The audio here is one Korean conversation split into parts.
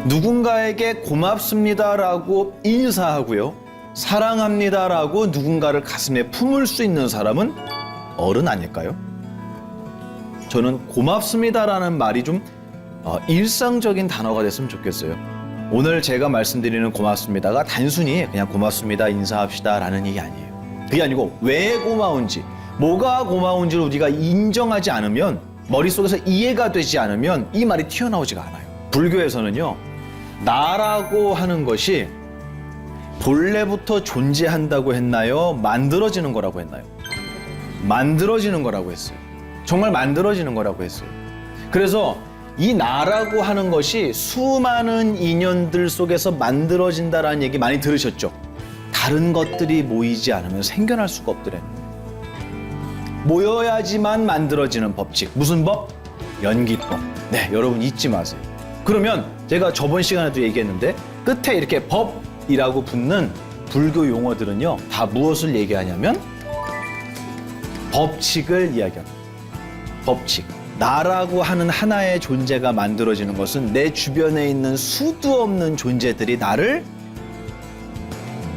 누군가에게 고맙습니다라고 인사하고요. 사랑합니다라고 누군가를 가슴에 품을 수 있는 사람은 어른 아닐까요? 저는 고맙습니다라는 말이 좀 일상적인 단어가 됐으면 좋겠어요. 오늘 제가 말씀드리는 고맙습니다가 단순히 그냥 고맙습니다, 인사합시다라는 얘기 아니에요. 그게 아니고 왜 고마운지, 뭐가 고마운지를 우리가 인정하지 않으면, 머릿속에서 이해가 되지 않으면 이 말이 튀어나오지가 않아요. 불교에서는요, 나라고 하는 것이 본래부터 존재한다고 했나요? 만들어지는 거라고 했나요? 만들어지는 거라고 했어요. 정말 만들어지는 거라고 했어요. 그래서 이 나라고 하는 것이 수많은 인연들 속에서 만들어진다라는 얘기 많이 들으셨죠? 다른 것들이 모이지 않으면 생겨날 수가 없더래. 모여야지만 만들어지는 법칙. 무슨 법? 연기법. 네, 여러분 잊지 마세요. 그러면 제가 저번 시간에도 얘기했는데 끝에 이렇게 법이라고 붙는 불교 용어들은요, 다 무엇을 얘기하냐면 법칙을 이야기합니다. 법칙. 나라고 하는 하나의 존재가 만들어지는 것은 내 주변에 있는 수도 없는 존재들이 나를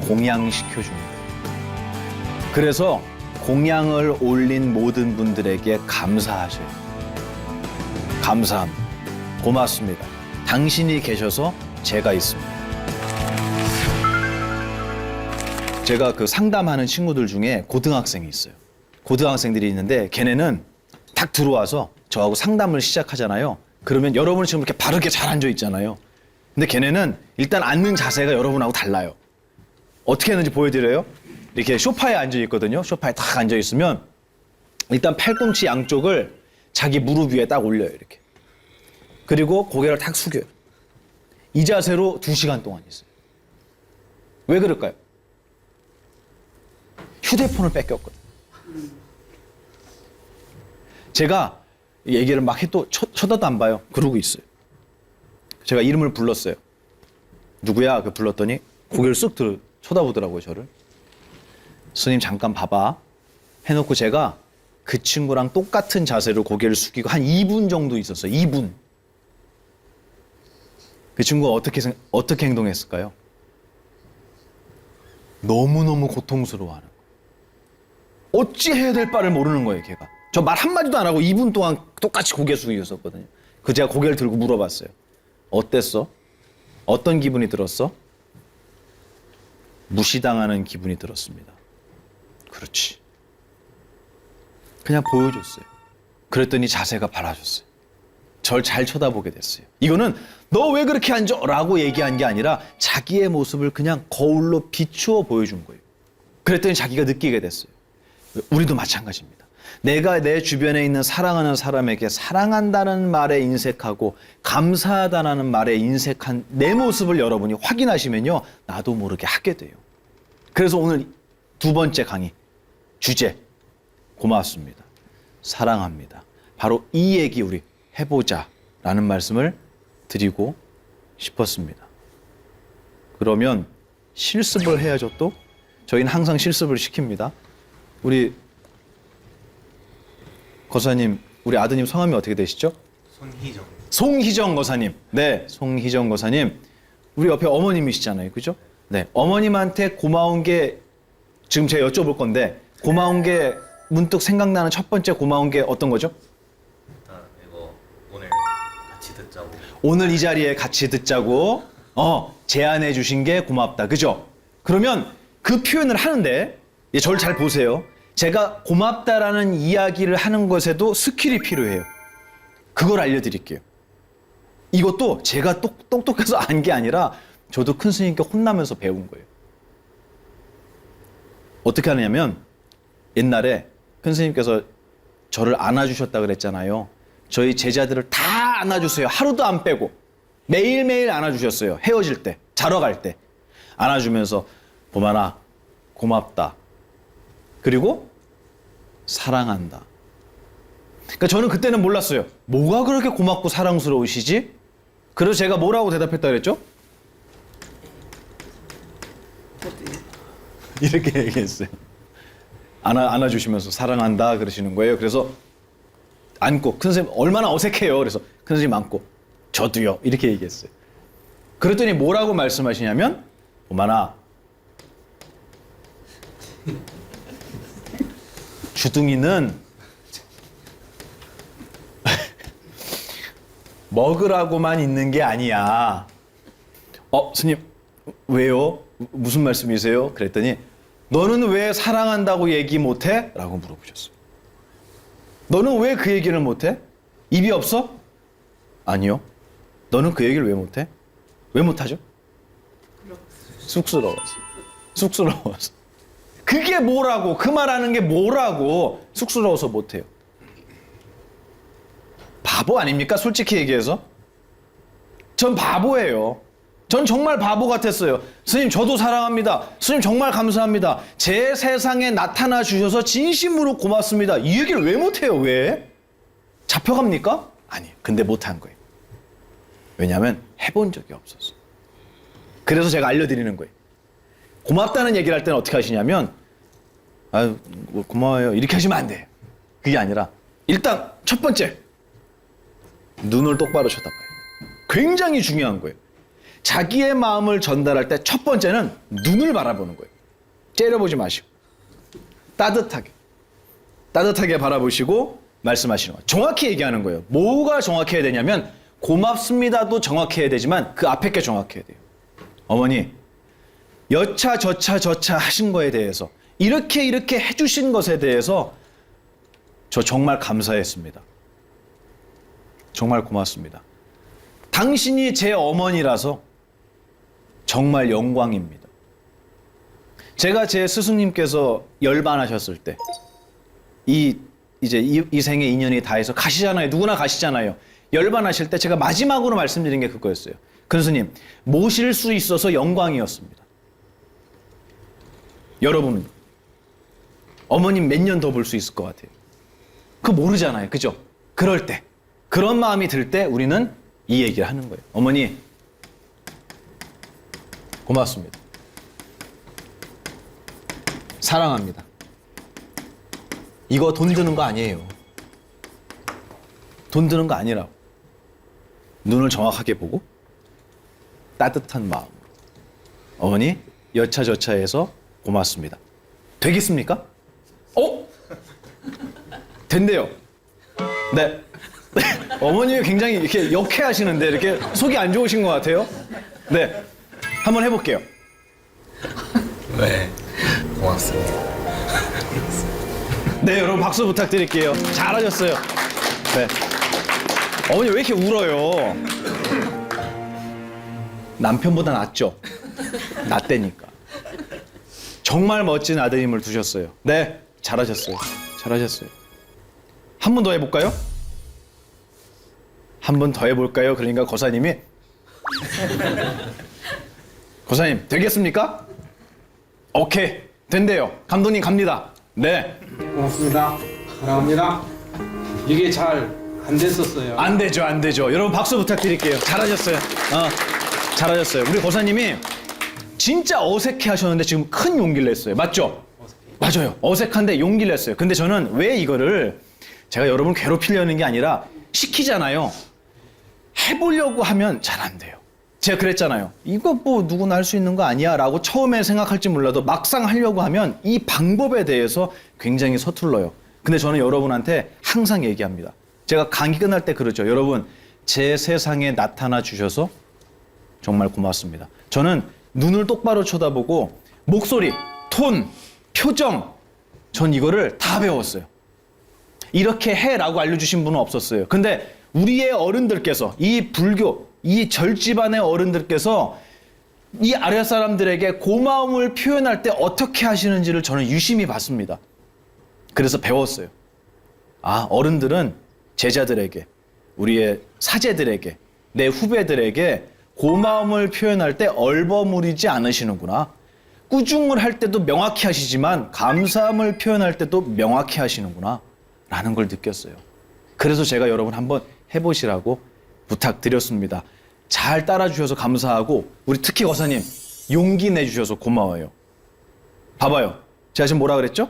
공양시켜주는 거예요. 그래서 공양을 올린 모든 분들에게 감사하셔요. 감사합니다. 고맙습니다. 당신이 계셔서 제가 있습니다. 제가 그 상담하는 친구들 중에 고등학생이 있어요. 고등학생들이 있는데 걔네는 딱 들어와서 저하고 상담을 시작하잖아요. 그러면 여러분은 지금 이렇게 바르게 잘 앉아 있잖아요. 근데 걔네는 일단 앉는 자세가 여러분하고 달라요. 어떻게 하는지 보여드려요? 이렇게 소파에 앉아 있거든요. 소파에 딱 앉아 있으면 일단 팔꿈치 양쪽을 자기 무릎 위에 딱 올려요. 이렇게. 그리고 고개를 탁 숙여요. 이 자세로 2시간 동안 있어요. 왜 그럴까요? 휴대폰을 뺏겼거든요. 제가 얘기를 막 해도 쳐다도 안 봐요. 그러고 있어요. 제가 이름을 불렀어요. 누구야? 그 불렀더니 고개를 쓱 쳐다보더라고요, 저를. 스님 잠깐 봐봐. 해놓고 제가 그 친구랑 똑같은 자세로 고개를 숙이고 한 2분 정도 있었어요. 2분. 그 친구가 어떻게 행동했을까요? 너무너무 고통스러워하는 거예요. 어찌 해야 될 바를 모르는 거예요, 걔가. 저 말 한마디도 안 하고 2분 동안 똑같이 고개 숙이고 있었거든요. 그 제가 고개를 들고 물어봤어요. 어땠어? 어떤 기분이 들었어? 무시당하는 기분이 들었습니다. 그렇지. 그냥 보여줬어요. 그랬더니 자세가 바라졌어요. 절 잘 쳐다보게 됐어요. 이거는 너 왜 그렇게 앉아? 라고 얘기한 게 아니라 자기의 모습을 그냥 거울로 비추어 보여준 거예요. 그랬더니 자기가 느끼게 됐어요. 우리도 마찬가지입니다. 내가 내 주변에 있는 사랑하는 사람에게 사랑한다는 말에 인색하고 감사하다는 말에 인색한 내 모습을 여러분이 확인하시면요, 나도 모르게 하게 돼요. 그래서 오늘 2번째 강의 주제, 고맙습니다. 사랑합니다. 바로 이 얘기 우리 해보자라는 말씀을 드리고 싶었습니다. 그러면 실습을 해야죠. 또 저희는 항상 실습을 시킵니다. 우리 거사님, 우리 아드님 성함이 어떻게 되시죠? 손희정. 송희정 거사님. 네, 송희정 거사님. 우리 옆에 어머님이시잖아요, 그죠? 네, 어머님한테 고마운 게 지금 제가 여쭤볼 건데, 고마운 게 문득 생각나는 첫 번째 고마운 게 어떤 거죠? 일단 이거 오늘 같이 듣자고. 오늘 이 자리에 같이 듣자고 제안해 주신 게 고맙다, 그죠? 그러면 그 표현을 하는데, 저를 잘 보세요. 제가 고맙다라는 이야기를 하는 것에도 스킬이 필요해요. 그걸 알려드릴게요. 이것도 제가 똑똑해서 안 게 아니라 저도 큰 스님께 혼나면서 배운 거예요. 어떻게 하느냐면 옛날에 큰 스님께서 저를 안아주셨다 그랬잖아요. 저희 제자들을 다 안아주세요. 하루도 안 빼고 매일매일 안아주셨어요. 헤어질 때, 자러 갈 때 안아주면서 보만아 고맙다. 그리고 사랑한다. 그러니까 저는 그때는 몰랐어요. 뭐가 그렇게 고맙고 사랑스러우시지? 그래서 제가 뭐라고 대답했다 그랬죠? 이렇게 얘기했어요. 안아주시면서 사랑한다 그러시는 거예요. 그래서 안고, 큰 선생님 얼마나 어색해요. 그래서 큰 선생님 안고 저도요. 이렇게 얘기했어요. 그랬더니 뭐라고 말씀하시냐면 오만아 주둥이는 먹으라고만 있는 게 아니야. 스님 왜요? 무슨 말씀이세요? 그랬더니 너는 왜 사랑한다고 얘기 못해? 라고 물어보셨어요. 너는 왜 그 얘기를 못해? 입이 없어? 아니요. 너는 그 얘기를 왜 못해? 왜 못하죠? 쑥스러워서. 쑥스러워서. 그게 뭐라고? 그 말하는 게 뭐라고? 쑥스러워서 못해요. 바보 아닙니까? 솔직히 얘기해서. 전 바보예요. 전 정말 바보 같았어요. 스님 저도 사랑합니다. 스님 정말 감사합니다. 제 세상에 나타나 주셔서 진심으로 고맙습니다. 이 얘기를 왜 못해요? 왜? 잡혀갑니까? 아니에요. 근데 못한 거예요. 왜냐하면 해본 적이 없었어요. 그래서 제가 알려드리는 거예요. 고맙다는 얘기를 할 때는 어떻게 하시냐면 아유 고마워요 이렇게 하시면 안 돼요. 그게 아니라 일단 첫 번째 눈을 똑바로 쳐다봐요. 굉장히 중요한 거예요. 자기의 마음을 전달할 때 첫 번째는 눈을 바라보는 거예요. 째려보지 마시고 따뜻하게 바라보시고 말씀하시는 거예요. 정확히 얘기하는 거예요. 뭐가 정확해야 되냐면 고맙습니다도 정확해야 되지만 그 앞에 게 정확해야 돼요. 어머니 여차저차 하신 거에 대해서 이렇게 해주신 것에 대해서 저 정말 감사했습니다. 정말 고맙습니다. 당신이 제 어머니라서 정말 영광입니다. 제가 제 스승님께서 열반하셨을 때 이 생에 인연이 다해서 가시잖아요. 누구나 가시잖아요. 열반하실 때 제가 마지막으로 말씀드린 게 그거였어요. 근스님 모실 수 있어서 영광이었습니다. 여러분은 어머님 몇 년 더 볼 수 있을 것 같아요. 그거 모르잖아요. 그죠? 그럴 때 그런 마음이 들 때 우리는 이 얘기를 하는 거예요. 어머니 고맙습니다. 사랑합니다. 이거 돈 드는 거 아니에요. 돈 드는 거 아니라고. 눈을 정확하게 보고 따뜻한 마음. 어머니 여차저차해서 고맙습니다. 되겠습니까? 된대요. 네. 어머님이 굉장히 이렇게 역해하시는데 이렇게 속이 안 좋으신 것 같아요. 네. 한번 해볼게요. 네, 고맙습니다. 네, 여러분 박수 부탁드릴게요. 잘하셨어요. 네. 어머니 왜 이렇게 울어요? 남편보다 낫죠? 낫대니까. 정말 멋진 아드님을 두셨어요. 네, 잘하셨어요. 잘하셨어요. 한 번 더 해볼까요? 한 번 더 해볼까요? 그러니까 고사님이 고사님 되겠습니까? 오케이 된대요. 감독님 갑니다. 네. 고맙습니다. 사랑합니다. 이게 잘 안 됐었어요. 안 되죠. 여러분 박수 부탁드릴게요. 잘하셨어요. 잘하셨어요. 우리 고사님이 진짜 어색해 하셨는데 지금 큰 용기를 냈어요. 맞죠? 맞아요. 어색한데 용기를 냈어요. 근데 저는 왜 이거를 제가 여러분 괴롭히려는 게 아니라 시키잖아요. 해보려고 하면 잘 안 돼요. 제가 그랬잖아요. 이거 뭐 누구나 할 수 있는 거 아니야 라고 처음에 생각할지 몰라도 막상 하려고 하면 이 방법에 대해서 굉장히 서툴러요. 근데 저는 여러분한테 항상 얘기합니다. 제가 강의 끝날 때 그러죠. 여러분 제 세상에 나타나 주셔서 정말 고맙습니다. 저는 눈을 똑바로 쳐다보고 목소리, 톤, 표정 전 이거를 다 배웠어요. 이렇게 해라고 알려주신 분은 없었어요. 근데 우리의 어른들께서 이 불교, 이 절집안의 어른들께서 이 아랫 사람들에게 고마움을 표현할 때 어떻게 하시는지를 저는 유심히 봤습니다. 그래서 배웠어요. 아, 어른들은 제자들에게, 우리의 사제들에게, 내 후배들에게 고마움을 표현할 때 얼버무리지 않으시는구나. 꾸중을 할 때도 명확히 하시지만 감사함을 표현할 때도 명확히 하시는구나 라는 걸 느꼈어요. 그래서 제가 여러분 한번 해보시라고 부탁드렸습니다. 잘 따라주셔서 감사하고 우리 특히 거사님 용기 내주셔서 고마워요. 봐봐요. 제가 지금 뭐라 그랬죠?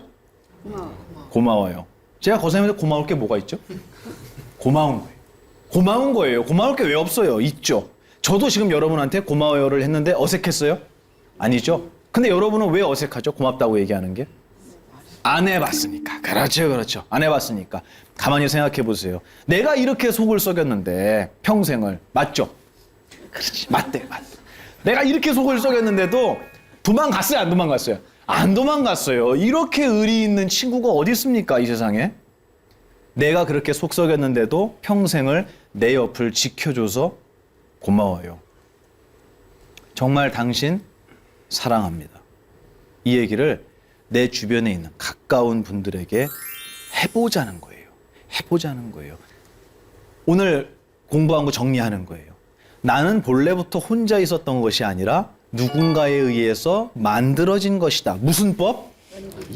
고마워요. 제가 거사님한테 고마울 게 뭐가 있죠? 고마운 거예요. 고마운 거예요. 고마울 게 왜 없어요? 있죠. 저도 지금 여러분한테 고마워요를 했는데 어색했어요? 아니죠? 근데 여러분은 왜 어색하죠? 고맙다고 얘기하는 게? 안 해봤으니까. 그렇죠, 그렇죠. 안 해봤으니까. 가만히 생각해 보세요. 내가 이렇게 속을 썩였는데 평생을. 맞죠? 그렇지. 맞대. 내가 이렇게 속을 썩였는데도 도망갔어요? 안 도망갔어요? 안 도망갔어요. 이렇게 의리 있는 친구가 어디 있습니까? 이 세상에. 내가 그렇게 속 썩였는데도 평생을 내 옆을 지켜줘서 고마워요. 정말 당신 사랑합니다. 이 얘기를 내 주변에 있는 가까운 분들에게 해보자는 거예요. 해보자는 거예요. 오늘 공부한 거 정리하는 거예요. 나는 본래부터 혼자 있었던 것이 아니라 누군가에 의해서 만들어진 것이다. 무슨 법?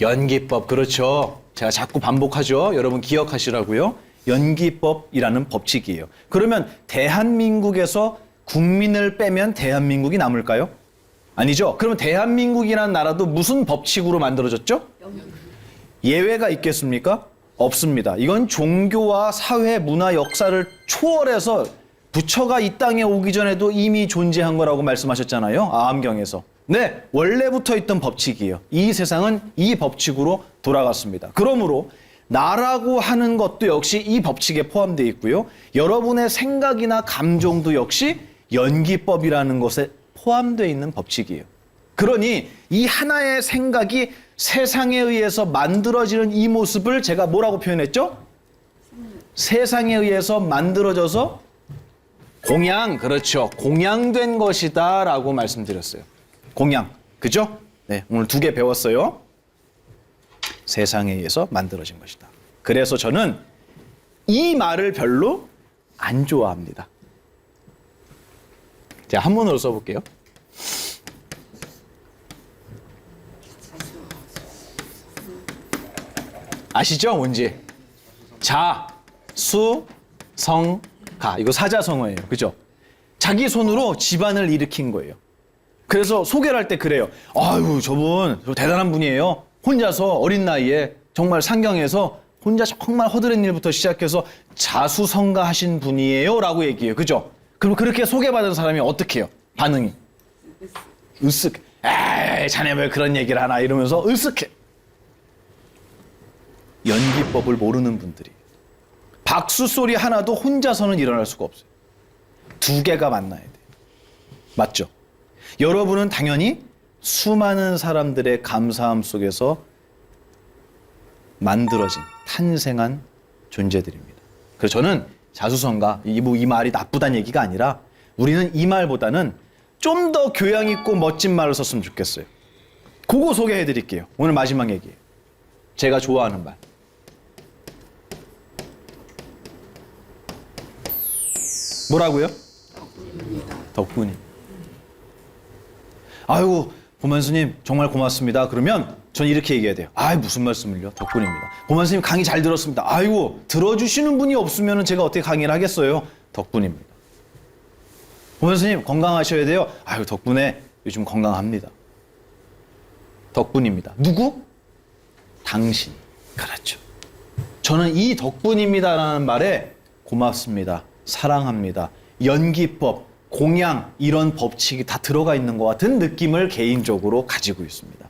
연기법. 그렇죠. 제가 자꾸 반복하죠. 여러분 기억하시라고요. 연기법이라는 법칙이에요. 그러면 대한민국에서 국민을 빼면 대한민국이 남을까요? 아니죠. 그러면 대한민국이라는 나라도 무슨 법칙으로 만들어졌죠? 예외가 있겠습니까? 없습니다. 이건 종교와 사회, 문화, 역사를 초월해서 부처가 이 땅에 오기 전에도 이미 존재한 거라고 말씀하셨잖아요. 암경에서. 네, 원래부터 있던 법칙이에요. 이 세상은 이 법칙으로 돌아갔습니다. 그러므로 나라고 하는 것도 역시 이 법칙에 포함되어 있고요. 여러분의 생각이나 감정도 역시 연기법이라는 것에 포함되어 있는 법칙이에요. 그러니 이 하나의 생각이 세상에 의해서 만들어지는 이 모습을 제가 뭐라고 표현했죠? 세상에 의해서 만들어져서 공양, 그렇죠. 공양된 것이다 라고 말씀드렸어요. 공양, 그죠? 네, 오늘 2개 배웠어요. 세상에 의해서 만들어진 것이다. 그래서 저는 이 말을 별로 안 좋아합니다. 자, 한문으로 써볼게요. 아시죠? 뭔지? 자, 수, 성, 가. 이거 사자성어예요. 그죠? 자기 손으로 집안을 일으킨 거예요. 그래서 소개를 할 때 그래요. 아유, 저분 대단한 분이에요. 혼자서 어린 나이에 정말 상경에서 혼자 정말 허드렛 일부터 시작해서 자수성가하신 분이에요. 라고 얘기해요. 그죠? 그럼 그렇게 소개받은 사람이 어떻게 해요? 반응이? 으쓱. 에이, 자네 왜 그런 얘기를 하나? 이러면서 으쓱해. 연기법을 모르는 분들이. 박수 소리 하나도 혼자서는 일어날 수가 없어요. 2개가 만나야 돼요. 맞죠? 여러분은 당연히 수많은 사람들의 감사함 속에서 만들어진, 탄생한 존재들입니다. 그래서 저는 자수성가, 이 말이 나쁘다는 얘기가 아니라 우리는 이 말보다는 좀 더 교양 있고 멋진 말을 썼으면 좋겠어요. 그거 소개해 드릴게요. 오늘 마지막 얘기예요. 제가 좋아하는 말. 뭐라고요? 덕분이. 아이고, 고만스님 정말 고맙습니다. 그러면 전 이렇게 얘기해야 돼요. 아이, 무슨 말씀을요? 덕분입니다. 고만스님 강의 잘 들었습니다. 아이고, 들어주시는 분이 없으면 제가 어떻게 강의를 하겠어요? 덕분입니다. 고만스님 건강하셔야 돼요. 아유, 덕분에 요즘 건강합니다. 덕분입니다. 누구? 당신. 그렇죠. 저는 이 덕분입니다라는 말에 고맙습니다. 사랑합니다. 연기법, 공양 이런 법칙이 다 들어가 있는 것 같은 느낌을 개인적으로 가지고 있습니다.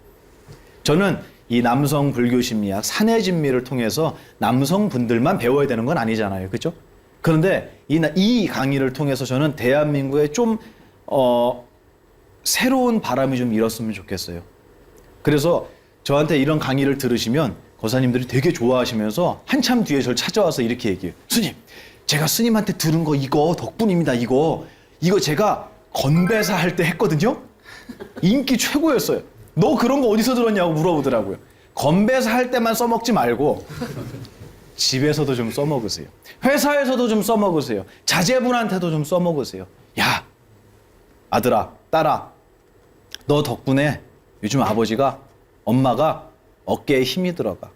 저는 이 남성 불교 심리학 사내 진미를 통해서 남성분들만 배워야 되는 건 아니잖아요. 그렇죠? 그런데 이 강의를 통해서 저는 대한민국에 좀 새로운 바람이 좀 일었으면 좋겠어요. 그래서 저한테 이런 강의를 들으시면 거사님들이 되게 좋아하시면서 한참 뒤에 저를 찾아와서 이렇게 얘기해요. 스님, 제가 스님한테 들은 거 이거 덕분입니다. 이거 제가 건배사 할 때 했거든요. 인기 최고였어요. 너 그런 거 어디서 들었냐고 물어보더라고요. 건배사 할 때만 써먹지 말고 집에서도 좀 써먹으세요. 회사에서도 좀 써먹으세요. 자제분한테도 좀 써먹으세요. 야, 아들아, 딸아, 너 덕분에 요즘 아버지가, 엄마가 어깨에 힘이 들어가.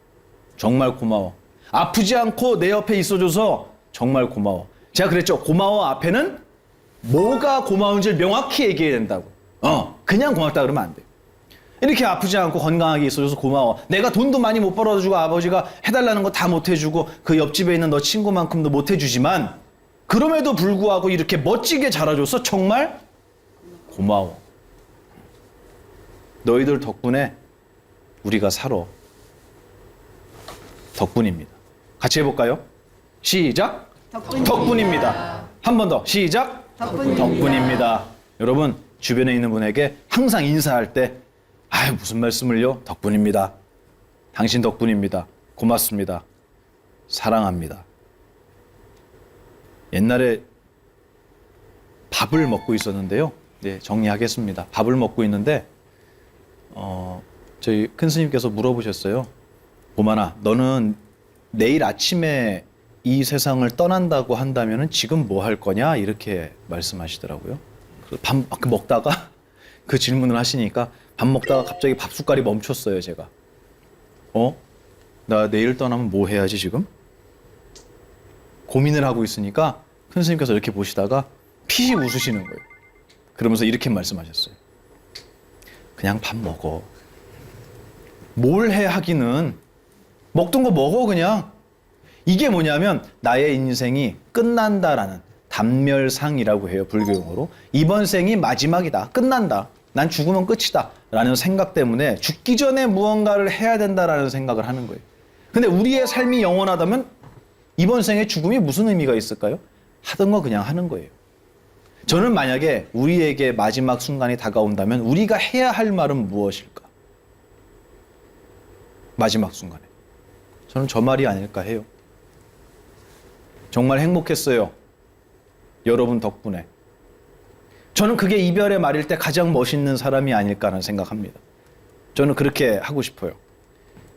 정말 고마워. 아프지 않고 내 옆에 있어줘서 정말 고마워. 제가 그랬죠. 고마워 앞에는 뭐가 고마운지를 명확히 얘기해야 된다고. 그냥 고맙다 그러면 안 돼요. 이렇게 아프지 않고 건강하게 있어줘서 고마워. 내가 돈도 많이 못 벌어주고 아버지가 해달라는 거 다 못 해주고 그 옆집에 있는 너 친구만큼도 못 해주지만 그럼에도 불구하고 이렇게 멋지게 자라줘서 정말 고마워. 너희들 덕분에 우리가 살아. 덕분입니다. 같이 해볼까요? 시작. 덕분입니다. 한 번 더. 시작. 덕분입니다. 여러분 주변에 있는 분에게 항상 인사할 때 무슨 말씀을요? 덕분입니다. 당신 덕분입니다. 고맙습니다. 사랑합니다. 옛날에 밥을 먹고 있었는데요. 네, 정리하겠습니다. 밥을 먹고 있는데 저희 큰 스님께서 물어보셨어요. 고만아, 너는 내일 아침에 이 세상을 떠난다고 한다면 지금 뭐 할 거냐? 이렇게 말씀하시더라고요. 그래서 밥 먹다가 그 질문을 하시니까 밥 먹다가 갑자기 밥 숟갈이 멈췄어요, 제가. 나 내일 떠나면 뭐 해야지 지금? 고민을 하고 있으니까 큰 스님께서 이렇게 보시다가 피식 웃으시는 거예요. 그러면서 이렇게 말씀하셨어요. 그냥 밥 먹어. 뭘 해 하기는 먹던 거 먹어 그냥. 이게 뭐냐면 나의 인생이 끝난다라는 단멸상이라고 해요, 불교용어로. 이번 생이 마지막이다. 끝난다. 난 죽으면 끝이다. 라는 생각 때문에 죽기 전에 무언가를 해야 된다라는 생각을 하는 거예요. 근데 우리의 삶이 영원하다면 이번 생에 죽음이 무슨 의미가 있을까요? 하던 거 그냥 하는 거예요. 저는 만약에 우리에게 마지막 순간이 다가온다면 우리가 해야 할 말은 무엇일까? 마지막 순간에. 저는 저 말이 아닐까 해요. 정말 행복했어요. 여러분 덕분에. 저는 그게 이별의 말일 때 가장 멋있는 사람이 아닐까라는 생각합니다. 저는 그렇게 하고 싶어요.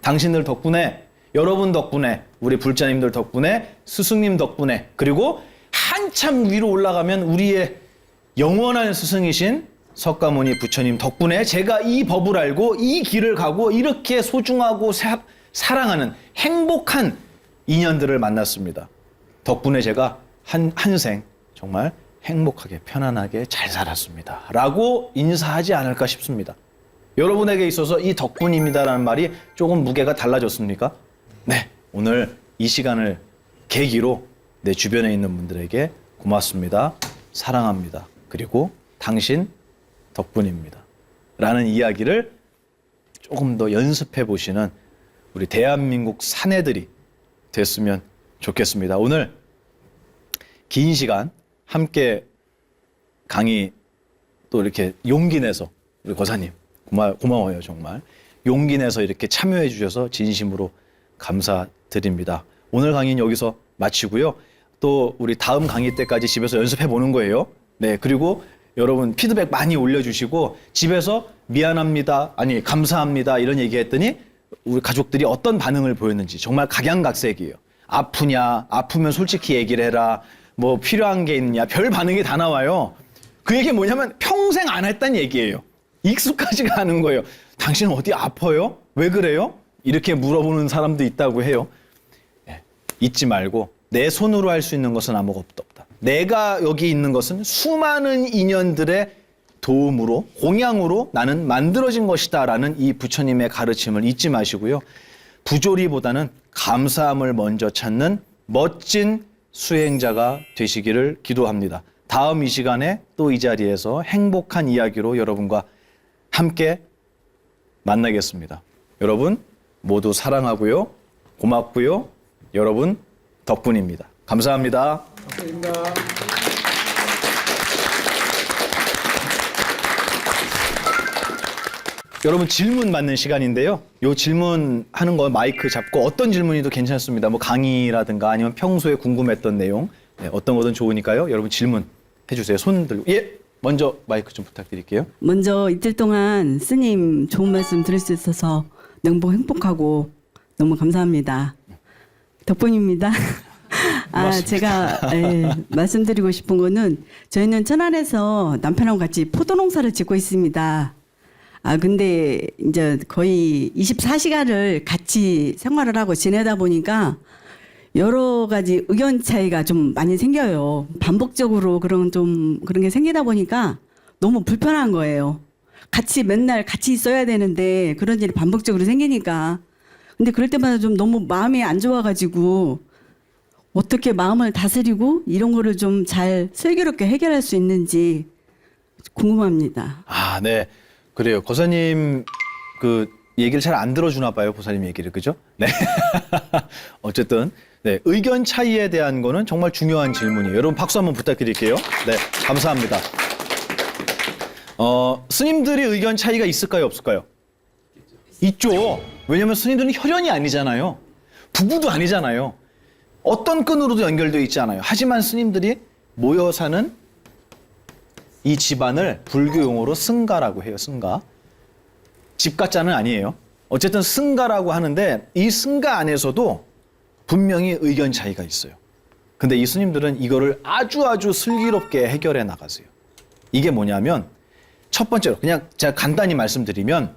당신들 덕분에, 여러분 덕분에, 우리 불자님들 덕분에, 스승님 덕분에, 그리고 한참 위로 올라가면 우리의 영원한 스승이신 석가모니 부처님 덕분에 제가 이 법을 알고 이 길을 가고 이렇게 소중하고 사랑하는 행복한 인연들을 만났습니다. 덕분에 제가 한생 정말 행복하게 편안하게 잘 살았습니다. 라고 인사하지 않을까 싶습니다. 여러분에게 있어서 이 덕분입니다라는 말이 조금 무게가 달라졌습니까? 네, 오늘 이 시간을 계기로 내 주변에 있는 분들에게 고맙습니다. 사랑합니다. 그리고 당신 덕분입니다. 라는 이야기를 조금 더 연습해 보시는 우리 대한민국 사내들이 됐으면 좋겠습니다. 오늘 긴 시간 함께 강의 또 이렇게 용기 내서 우리 거사님 고마워요 정말. 용기 내서 이렇게 참여해 주셔서 진심으로 감사드립니다. 오늘 강의는 여기서 마치고요. 또 우리 다음 강의 때까지 집에서 연습해 보는 거예요. 네, 그리고 여러분 피드백 많이 올려주시고 집에서 미안합니다, 아니 감사합니다 이런 얘기했더니 우리 가족들이 어떤 반응을 보였는지 정말 각양각색이에요. 아프냐, 아프면 솔직히 얘기를 해라, 뭐 필요한 게 있냐, 별 반응이 다 나와요. 그 얘기 뭐냐면 평생 안 했단 얘기예요. 익숙하지가 않은 거예요. 당신은 어디 아파요? 왜 그래요? 이렇게 물어보는 사람도 있다고 해요. 네, 잊지 말고 내 손으로 할 수 있는 것은 아무것도 없다. 내가 여기 있는 것은 수많은 인연들의 도움으로, 공양으로 나는 만들어진 것이다 라는 이 부처님의 가르침을 잊지 마시고요. 부조리보다는 감사함을 먼저 찾는 멋진 수행자가 되시기를 기도합니다. 다음 이 시간에 또 이 자리에서 행복한 이야기로 여러분과 함께 만나겠습니다. 여러분 모두 사랑하고요. 고맙고요. 여러분 덕분입니다. 감사합니다. 감사합니다. 여러분 질문 받는 시간인데요. 요 질문 하는 거 마이크 잡고 어떤 질문이도 괜찮습니다. 뭐 강의라든가 아니면 평소에 궁금했던 내용, 네, 어떤 거든 좋으니까요. 여러분 질문 해주세요. 손 들고. 예, 먼저 마이크 좀 부탁드릴게요. 먼저 이틀 동안 스님 좋은 말씀 들을 수 있어서 너무 행복하고 너무 감사합니다. 덕분입니다. 제가 말씀드리고 싶은 거는 저희는 천안에서 남편하고 같이 포도농사를 짓고 있습니다. 근데 이제 거의 24시간을 같이 생활을 하고 지내다 보니까 여러 가지 의견 차이가 좀 많이 생겨요. 반복적으로 그런 게 생기다 보니까 너무 불편한 거예요. 맨날 같이 있어야 되는데 그런 일이 반복적으로 생기니까. 근데 그럴 때마다 좀 너무 마음이 안 좋아가지고 어떻게 마음을 다스리고 이런 거를 좀 잘 슬기롭게 해결할 수 있는지 궁금합니다. 아, 네. 그래요. 거사님 그 얘기를 잘 안 들어주나 봐요. 보사님 얘기를. 그죠? 네. 어쨌든 네, 의견 차이에 대한 거는 정말 중요한 질문이에요. 여러분 박수 한번 부탁드릴게요. 네. 감사합니다. 스님들이 의견 차이가 있을까요? 없을까요? 있죠. 왜냐면 스님들은 혈연이 아니잖아요. 부부도 아니잖아요. 어떤 끈으로도 연결되어 있지 않아요. 하지만 스님들이 모여 사는 이 집안을 불교 용어로 승가라고 해요. 승가. 집가자는 아니에요. 어쨌든 승가라고 하는데 이 승가 안에서도 분명히 의견 차이가 있어요. 근데 이 스님들은 이거를 아주 슬기롭게 해결해 나가세요. 이게 뭐냐면 첫 번째로 그냥 제가 간단히 말씀드리면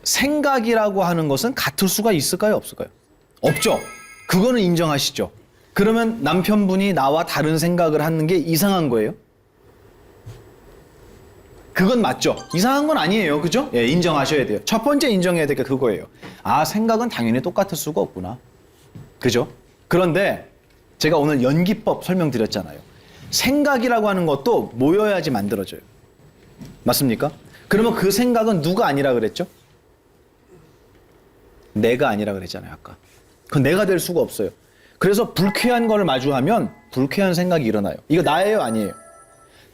생각이라고 하는 것은 같을 수가 있을까요? 없을까요? 없죠. 그거는 인정하시죠. 그러면 남편분이 나와 다른 생각을 하는 게 이상한 거예요? 그건 맞죠. 이상한 건 아니에요. 그죠? 예, 인정하셔야 돼요. 첫 번째 인정해야 될 게 그거예요. 아, 생각은 당연히 똑같을 수가 없구나. 그죠? 그런데 제가 오늘 연기법 설명드렸잖아요. 생각이라고 하는 것도 모여야지 만들어져요. 맞습니까? 그러면 그 생각은 누가 아니라 그랬죠? 내가 아니라 그랬잖아요, 아까. 그건 내가 될 수가 없어요. 그래서 불쾌한 걸 마주하면 불쾌한 생각이 일어나요. 이거 나예요, 아니에요?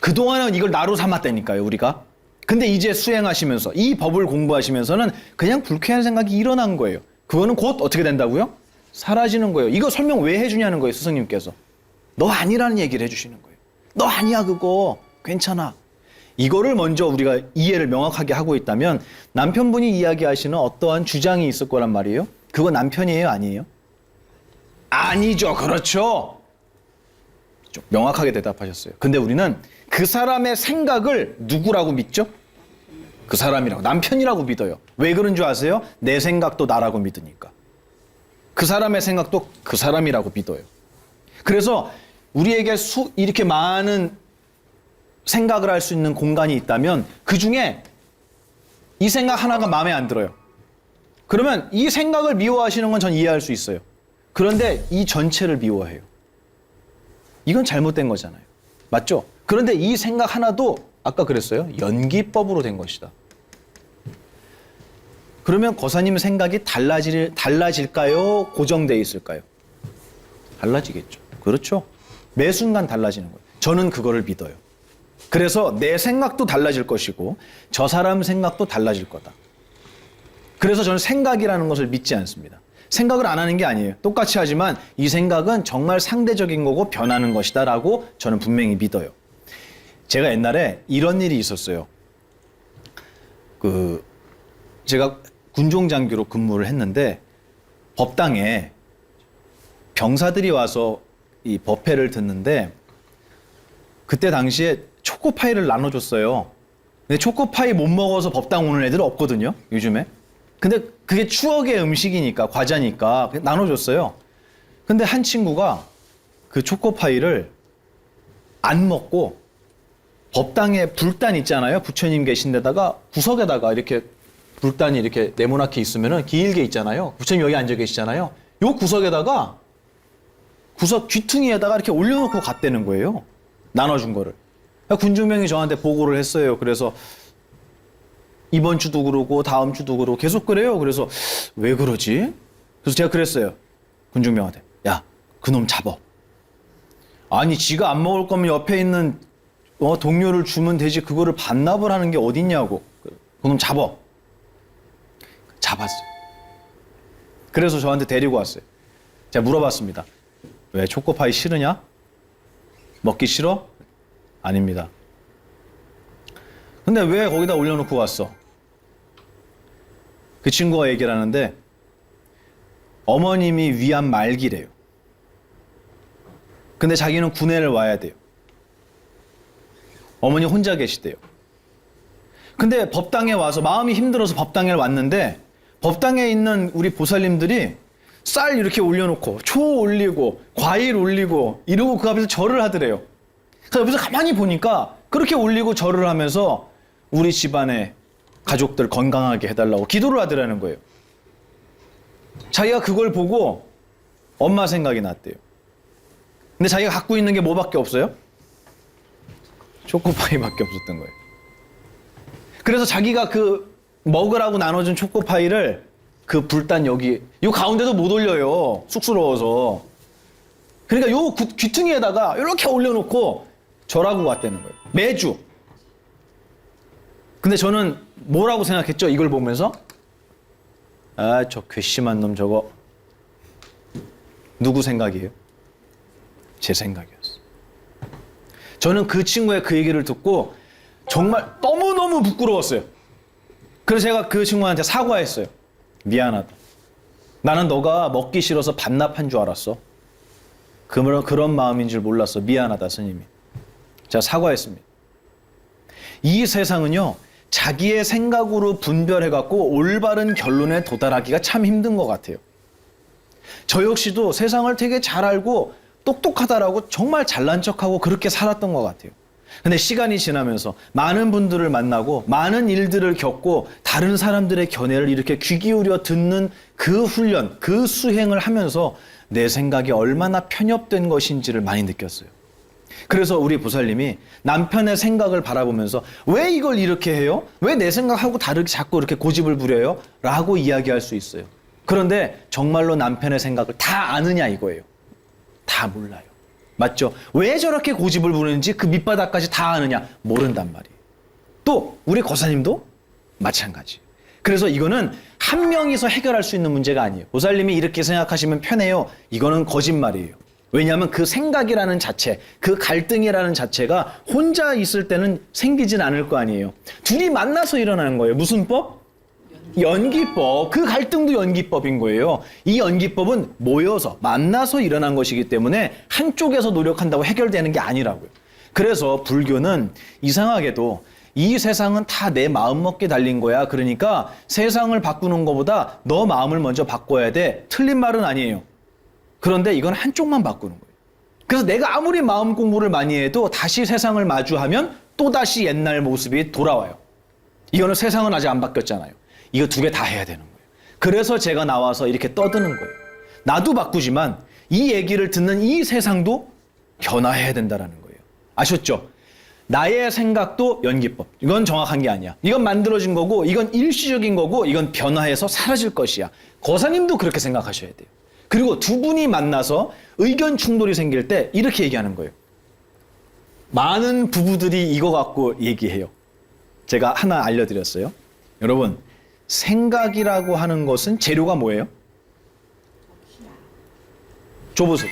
그동안은 이걸 나로 삼았다니까요, 우리가. 근데 이제 수행하시면서, 이 법을 공부하시면서는 그냥 불쾌한 생각이 일어난 거예요. 그거는 곧 어떻게 된다고요? 사라지는 거예요. 이거 설명 왜 해주냐는 거예요, 스승님께서. 너 아니라는 얘기를 해주시는 거예요. 너 아니야, 그거. 괜찮아. 이거를 먼저 우리가 이해를 명확하게 하고 있다면 남편분이 이야기하시는 어떠한 주장이 있을 거란 말이에요. 그거 남편이에요, 아니에요? 아니죠. 그렇죠. 좀 명확하게 대답하셨어요. 근데 우리는 그 사람의 생각을 누구라고 믿죠? 그 사람이라고, 남편이라고 믿어요. 왜 그런 줄 아세요? 내 생각도 나라고 믿으니까. 그 사람의 생각도 그 사람이라고 믿어요. 그래서 우리에게 이렇게 많은 생각을 할 수 있는 공간이 있다면 그 중에 이 생각 하나가 마음에 안 들어요. 그러면 이 생각을 미워하시는 건 전 이해할 수 있어요. 그런데 이 전체를 미워해요. 이건 잘못된 거잖아요. 맞죠? 그런데 이 생각 하나도 아까 그랬어요. 연기법으로 된 것이다. 그러면 거사님 생각이 달라질까요? 고정되어 있을까요? 달라지겠죠. 그렇죠? 매 순간 달라지는 거예요. 저는 그거를 믿어요. 그래서 내 생각도 달라질 것이고 저 사람 생각도 달라질 거다. 그래서 저는 생각이라는 것을 믿지 않습니다. 생각을 안 하는 게 아니에요. 똑같이 하지만 이 생각은 정말 상대적인 거고 변하는 것이다 라고 저는 분명히 믿어요. 제가 옛날에 이런 일이 있었어요. 제가 군종장교로 근무를 했는데 법당에 병사들이 와서 이 법회를 듣는데 그때 당시에 초코파이를 나눠줬어요. 근데 초코파이 못 먹어서 법당 오는 애들은 없거든요, 요즘에. 근데 그게 추억의 음식이니까, 과자니까 나눠줬어요. 근데 한 친구가 그 초코파이를 안 먹고 법당에 불단 있잖아요. 부처님 계신 데다가 구석에다가 이렇게 불단이 이렇게 네모나게 있으면은 길게 있잖아요. 부처님 여기 앉아 계시잖아요. 요 구석에다가 구석 귀퉁이에다가 이렇게 올려놓고 갔다는 거예요. 나눠준 거를. 군중명이 저한테 보고를 했어요. 그래서 이번 주도 그러고 다음 주도 그러고 계속 그래요. 그래서 왜 그러지? 그래서 제가 그랬어요. 군중명한테. 야, 그놈 잡어. 아니 지가 안 먹을 거면 옆에 있는 동료를 주면 되지 그거를 반납을 하는 게 어딨냐고. 그놈 잡어. 잡았어요. 그래서 저한테 데리고 왔어요. 제가 물어봤습니다. 왜 초코파이 싫으냐? 먹기 싫어? 아닙니다. 근데 왜 거기다 올려놓고 왔어? 그 친구가 얘기를 하는데 어머님이 위암 말기래요. 근데 자기는 군에를 와야 돼요. 어머니 혼자 계시대요. 근데 법당에 와서 마음이 힘들어서 법당에 왔는데 법당에 있는 우리 보살님들이 쌀 이렇게 올려놓고 초 올리고 과일 올리고 이러고 그 앞에서 절을 하더래요. 그래서 옆에서 가만히 보니까 그렇게 올리고 절을 하면서 우리 집안의 가족들 건강하게 해달라고 기도를 하더라는 거예요. 자기가 그걸 보고 엄마 생각이 났대요. 근데 자기가 갖고 있는 게 뭐밖에 없어요? 초코파이밖에 없었던 거예요. 그래서 자기가 그 먹으라고 나눠준 초코파이를 그 불단 여기 요 가운데도 못 올려요. 쑥스러워서. 그러니까 요 귀퉁이에다가 이렇게 올려놓고 절하고 갔다는 거예요. 매주. 근데 저는 뭐라고 생각했죠? 이걸 보면서 아, 저 괘씸한 놈 저거 누구 생각이에요? 제 생각이었어요. 저는 그 친구의 그 얘기를 듣고 정말 너무너무 부끄러웠어요. 그래서 제가 그 친구한테 사과했어요. 미안하다. 나는 너가 먹기 싫어서 반납한 줄 알았어. 그런 마음인 줄 몰랐어. 미안하다, 스님이. 제가 사과했습니다. 이 세상은요, 자기의 생각으로 분별해갖고 올바른 결론에 도달하기가 참 힘든 것 같아요. 저 역시도 세상을 되게 잘 알고 똑똑하다라고 정말 잘난 척하고 그렇게 살았던 것 같아요. 근데 시간이 지나면서 많은 분들을 만나고 많은 일들을 겪고 다른 사람들의 견해를 이렇게 귀 기울여 듣는 그 훈련, 그 수행을 하면서 내 생각이 얼마나 편협된 것인지를 많이 느꼈어요. 그래서 우리 보살님이 남편의 생각을 바라보면서 왜 이걸 이렇게 해요? 왜 내 생각하고 다르게 자꾸 이렇게 고집을 부려요? 라고 이야기할 수 있어요. 그런데 정말로 남편의 생각을 다 아느냐 이거예요. 다 몰라요. 맞죠? 왜 저렇게 고집을 부르는지 그 밑바닥까지 다 아느냐? 모른단 말이에요. 또 우리 거사님도 마찬가지. 그래서 이거는 한 명이서 해결할 수 있는 문제가 아니에요. 보살님이 이렇게 생각하시면 편해요. 이거는 거짓말이에요. 왜냐하면 그 생각이라는 자체, 그 갈등이라는 자체가 혼자 있을 때는 생기진 않을 거 아니에요. 둘이 만나서 일어나는 거예요. 무슨 법? 연기법. 그 갈등도 연기법인 거예요. 이 연기법은 모여서 만나서 일어난 것이기 때문에 한쪽에서 노력한다고 해결되는 게 아니라고요. 그래서 불교는 이상하게도 이 세상은 다 내 마음먹기에 달린 거야. 그러니까 세상을 바꾸는 것보다 너 마음을 먼저 바꿔야 돼. 틀린 말은 아니에요. 그런데 이건 한쪽만 바꾸는 거예요. 그래서 내가 아무리 마음 공부를 많이 해도 다시 세상을 마주하면 또다시 옛날 모습이 돌아와요. 이거는 세상은 아직 안 바뀌었잖아요. 이거 두 개 다 해야 되는 거예요. 그래서 제가 나와서 이렇게 떠드는 거예요. 나도 바꾸지만 이 얘기를 듣는 이 세상도 변화해야 된다는 거예요. 아셨죠? 나의 생각도 연기법. 이건 정확한 게 아니야. 이건 만들어진 거고 이건 일시적인 거고 이건 변화해서 사라질 것이야. 거사님도 그렇게 생각하셔야 돼요. 그리고 두 분이 만나서 의견 충돌이 생길 때 이렇게 얘기하는 거예요. 많은 부부들이 이거 갖고 얘기해요. 제가 하나 알려드렸어요. 여러분, 생각이라고 하는 것은 재료가 뭐예요? 줘보세요.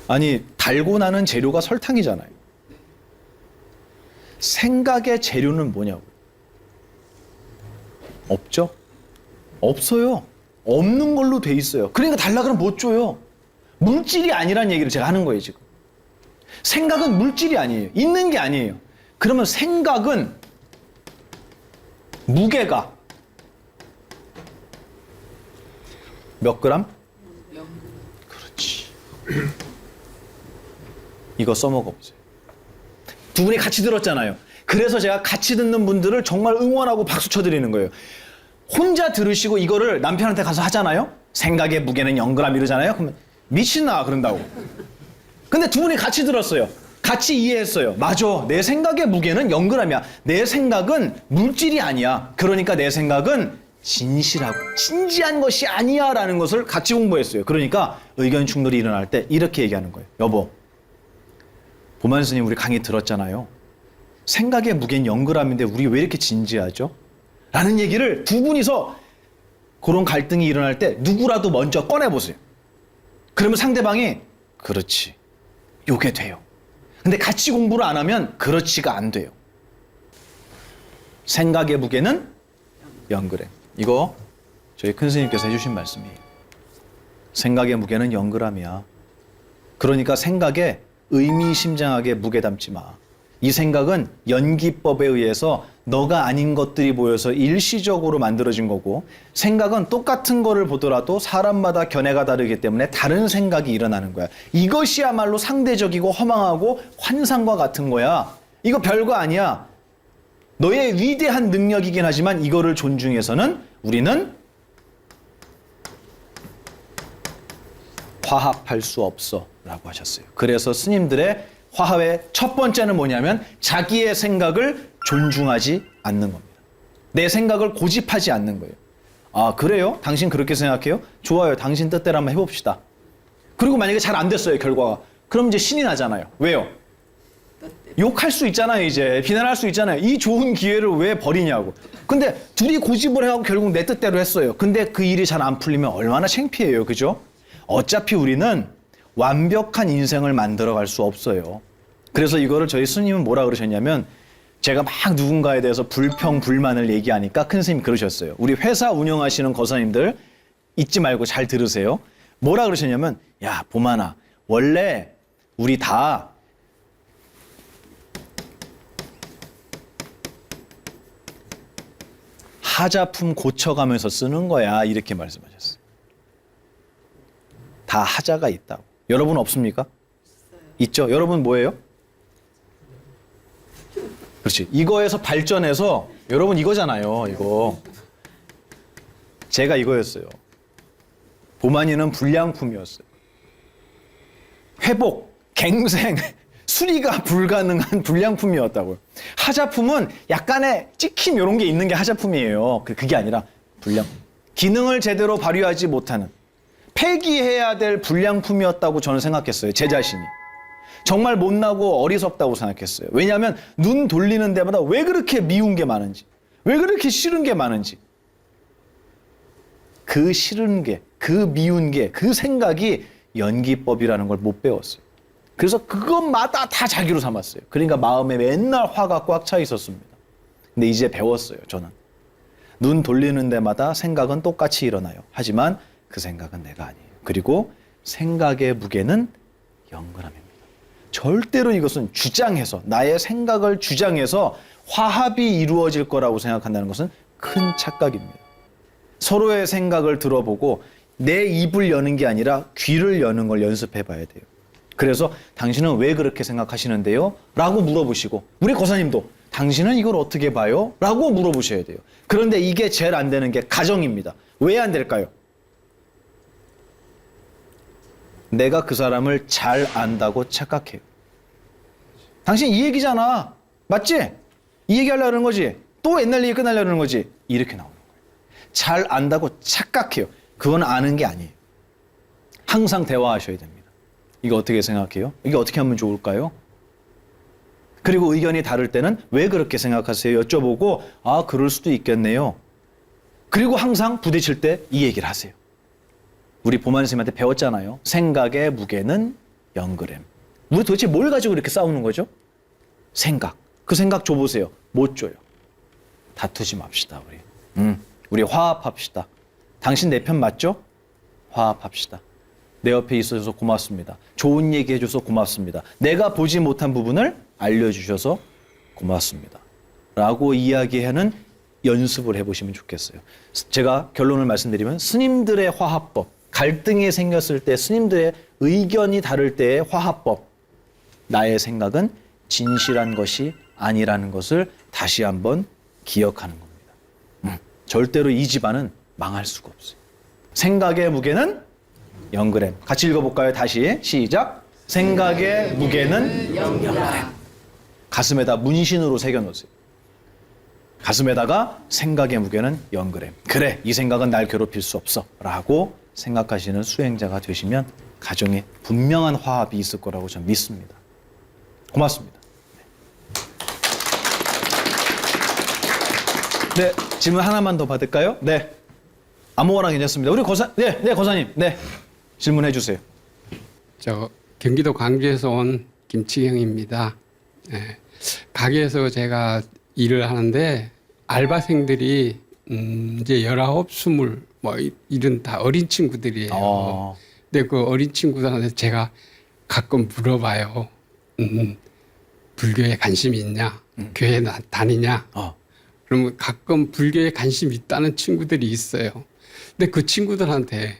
아니, 달고 나는 재료가 설탕이잖아요. 생각의 재료는 뭐냐고요? 없죠? 없어요. 없는 걸로 돼 있어요. 그러니까 달라 그러면 못 줘요. 물질이 아니란 얘기를 제가 하는 거예요, 지금. 생각은 물질이 아니에요. 있는 게 아니에요. 그러면 생각은 무게가 몇 그램? 그렇지. 이거 써먹어 보세요. 두 분이 같이 들었잖아요. 그래서 제가 같이 듣는 분들을 정말 응원하고 박수 쳐드리는 거예요. 혼자 들으시고 이거를 남편한테 가서 하잖아요. 생각의 무게는 0g 이러잖아요. 그러면 미친나 그런다고. 근데 두 분이 같이 들었어요. 같이 이해했어요. 맞아. 내 생각의 무게는 0g이야. 내 생각은 물질이 아니야. 그러니까 내 생각은 진실하고 진지한 것이 아니야 라는 것을 같이 공부했어요. 그러니까 의견 충돌이 일어날 때 이렇게 얘기하는 거예요. 여보, 보만 스님 우리 강의 들었잖아요. 생각의 무게는 0g인데 우리 왜 이렇게 진지하죠? 라는 얘기를 두 분이서 그런 갈등이 일어날 때 누구라도 먼저 꺼내보세요. 그러면 상대방이 그렇지. 요게 돼요. 근데 같이 공부를 안 하면 그렇지가 안 돼요. 생각의 무게는 0g. 이거 저희 큰 스님께서 해주신 말씀이에요. 생각의 무게는 0g이야. 그러니까 생각에 의미심장하게 무게 담지 마. 이 생각은 연기법에 의해서 너가 아닌 것들이 모여서 일시적으로 만들어진 거고, 생각은 똑같은 거를 보더라도 사람마다 견해가 다르기 때문에 다른 생각이 일어나는 거야. 이것이야말로 상대적이고 허망하고 환상과 같은 거야. 이거 별거 아니야. 너의 위대한 능력이긴 하지만 이거를 존중해서는 우리는 화합할 수 없어 라고 하셨어요. 그래서 스님들의 화합의 첫 번째는 뭐냐면 자기의 생각을 존중하지 않는 겁니다. 내 생각을 고집하지 않는 거예요. 아, 그래요? 당신 그렇게 생각해요? 좋아요. 당신 뜻대로 한번 해봅시다. 그리고 만약에 잘 안 됐어요, 결과가. 그럼 이제 신이 나잖아요. 왜요? 욕할 수 있잖아요, 이제. 비난할 수 있잖아요. 이 좋은 기회를 왜 버리냐고. 근데 둘이 고집을 해갖고 결국 내 뜻대로 했어요. 근데 그 일이 잘 안 풀리면 얼마나 창피해요, 그죠? 어차피 우리는 완벽한 인생을 만들어갈 수 없어요. 그래서 이거를 저희 스님은 뭐라 그러셨냐면 제가 막 누군가에 대해서 불평, 불만을 얘기하니까 큰 스님이 그러셨어요. 우리 회사 운영하시는 거사님들 잊지 말고 잘 들으세요. 뭐라 그러셨냐면 야, 보만아, 원래 우리 다 하자품 고쳐가면서 쓰는 거야. 이렇게 말씀하셨어요. 다 하자가 있다고. 여러분 없습니까? 있죠? 여러분 뭐예요? 그렇지. 이거에서 발전해서 여러분 이거잖아요. 이거. 제가 이거였어요. 보만이는 불량품이었어요. 회복, 갱생, 수리가 불가능한 불량품이었다고요. 하자품은 약간의 찍힘 이런 게 있는 게 하자품이에요. 그게 아니라 불량. 기능을 제대로 발휘하지 못하는 폐기해야 될 불량품이었다고 저는 생각했어요. 제 자신이. 정말 못나고 어리석다고 생각했어요. 왜냐하면 눈 돌리는 데마다 왜 그렇게 미운 게 많은지, 왜 그렇게 싫은 게 많은지, 그 싫은 게, 그 미운 게, 그 생각이 연기법이라는 걸 못 배웠어요. 그래서 그것마다 다 자기로 삼았어요. 그러니까 마음에 맨날 화가 꽉 차 있었습니다. 근데 이제 배웠어요, 저는. 눈 돌리는 데마다 생각은 똑같이 일어나요. 하지만 그 생각은 내가 아니에요. 그리고 생각의 무게는 영그램입니다. 절대로 이것은 주장해서, 나의 생각을 주장해서 화합이 이루어질 거라고 생각한다는 것은 큰 착각입니다. 서로의 생각을 들어보고 내 입을 여는 게 아니라 귀를 여는 걸 연습해 봐야 돼요. 그래서 당신은 왜 그렇게 생각하시는데요? 라고 물어보시고, 우리 거사님도 당신은 이걸 어떻게 봐요? 라고 물어보셔야 돼요. 그런데 이게 제일 안 되는 게 가정입니다. 왜 안 될까요? 내가 그 사람을 잘 안다고 착각해요. 당신 이 얘기잖아. 맞지? 이 얘기 하려는 거지. 또 옛날 얘기 끝나려는 거지. 이렇게 나오는 거예요. 잘 안다고 착각해요. 그건 아는 게 아니에요. 항상 대화하셔야 됩니다. 이거 어떻게 생각해요? 이게 어떻게 하면 좋을까요? 그리고 의견이 다를 때는 왜 그렇게 생각하세요? 여쭤보고, 아, 그럴 수도 있겠네요. 그리고 항상 부딪힐 때 이 얘기를 하세요. 우리 보만 선생님한테 배웠잖아요. 생각의 무게는 0g. 우리 도대체 뭘 가지고 이렇게 싸우는 거죠? 생각. 그 생각 줘보세요. 못 줘요. 다투지 맙시다, 우리. 우리 화합합시다. 당신 내 편 맞죠? 화합합시다. 내 옆에 있어줘서 고맙습니다. 좋은 얘기 해줘서 고맙습니다. 내가 보지 못한 부분을 알려주셔서 고맙습니다. 라고 이야기하는 연습을 해보시면 좋겠어요. 제가 결론을 말씀드리면 스님들의 화합법, 갈등이 생겼을 때 스님들의 의견이 다를 때의 화합법, 나의 생각은 진실한 것이 아니라는 것을 다시 한번 기억하는 겁니다. 절대로 이 집안은 망할 수가 없어요. 생각의 무게는 0g. 같이 읽어볼까요? 다시 시작. 생각의 무게는 0g. 가슴에다 문신으로 새겨놓으세요. 가슴에다가 생각의 무게는 0g. 그래, 이 생각은 날 괴롭힐 수 없어 라고 생각하시는 수행자가 되시면 가정에 분명한 화합이 있을 거라고 저는 믿습니다. 고맙습니다. 네, 질문 하나만 더 받을까요? 네, 아무거나 괜찮습니다. 우리 거사님, 네, 질문해 주세요. 저 경기도 광주에서 온 김치경입니다. 네, 가게에서 제가 일을 하는데 알바생들이 이제 19, 20 뭐 이런 다 어린 친구들이에요. 근데 그 어린 친구들한테 제가 가끔 물어봐요. 불교에 관심이 있냐? 교회 다니냐? 그러면 가끔 불교에 관심 있다는 친구들이 있어요. 근데 그 친구들한테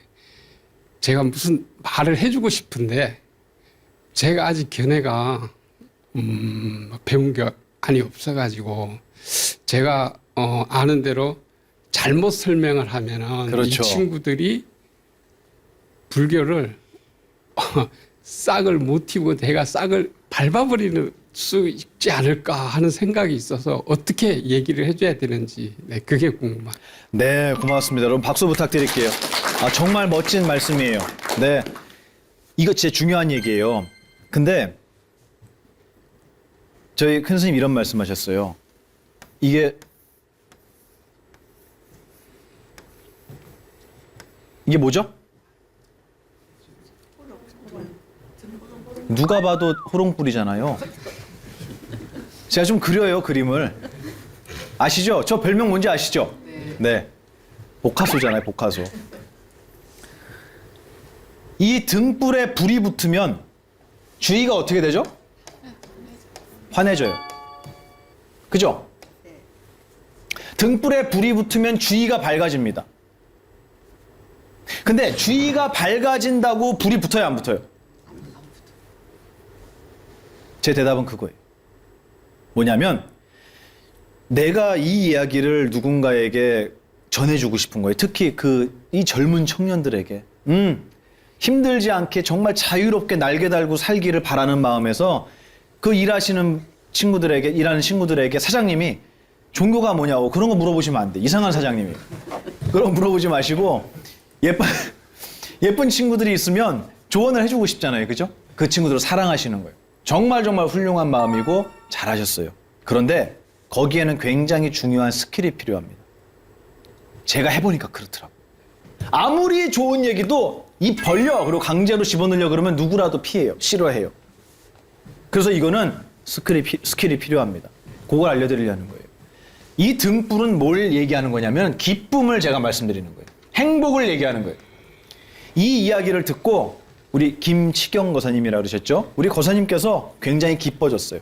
제가 무슨 말을 해주고 싶은데 제가 아직 견해가 배운 게 많이 없어가지고 제가 아는 대로 잘못 설명을 하면은 그렇죠. 이 친구들이 불교를 싹을 못 튀고 내가 싹을 밟아버리는 수 있지 않을까 하는 생각이 있어서 어떻게 얘기를 해줘야 되는지 네, 그게 궁금합니다. 네, 고맙습니다. 여러분 박수 부탁드릴게요. 아, 정말 멋진 말씀이에요. 네, 이거 진짜 중요한 얘기예요. 근데 저희 큰 스님 이런 말씀하셨어요. 이게 뭐죠? 누가 봐도 호롱불이잖아요. 제가 좀 그려요, 그림을. 아시죠? 저 별명 뭔지 아시죠? 네. 보카소잖아요, 보카소. 이 등불에 불이 붙으면 주위가 어떻게 되죠? 환해져요. 그죠? 등불에 불이 붙으면 주위가 밝아집니다. 근데 주위가 밝아진다고 불이 붙어요, 안 붙어요? 제 대답은 그거예요. 뭐냐면 내가 이 이야기를 누군가에게 전해주고 싶은 거예요. 특히 이 젊은 청년들에게 힘들지 않게 정말 자유롭게 날개 달고 살기를 바라는 마음에서 그 일하는 친구들에게 사장님이 종교가 뭐냐고 그런 거 물어보시면 안 돼. 이상한 사장님이. 그런 거 물어보지 마시고 예쁜 친구들이 있으면 조언을 해주고 싶잖아요. 그죠? 그 친구들을 사랑하시는 거예요. 정말 훌륭한 마음이고 잘하셨어요. 그런데 거기에는 굉장히 중요한 스킬이 필요합니다. 제가 해보니까 그렇더라고요. 아무리 좋은 얘기도 입 벌려 그리고 강제로 집어넣으려 그러면 누구라도 피해요. 싫어해요. 그래서 이거는 스킬이 필요합니다. 그걸 알려드리려는 거예요. 이 등불은 뭘 얘기하는 거냐면 기쁨을 제가 말씀드리는 거예요. 행복을 얘기하는 거예요. 이 이야기를 듣고 우리 김치경 거사님이라고 그러셨죠? 우리 거사님께서 굉장히 기뻐졌어요.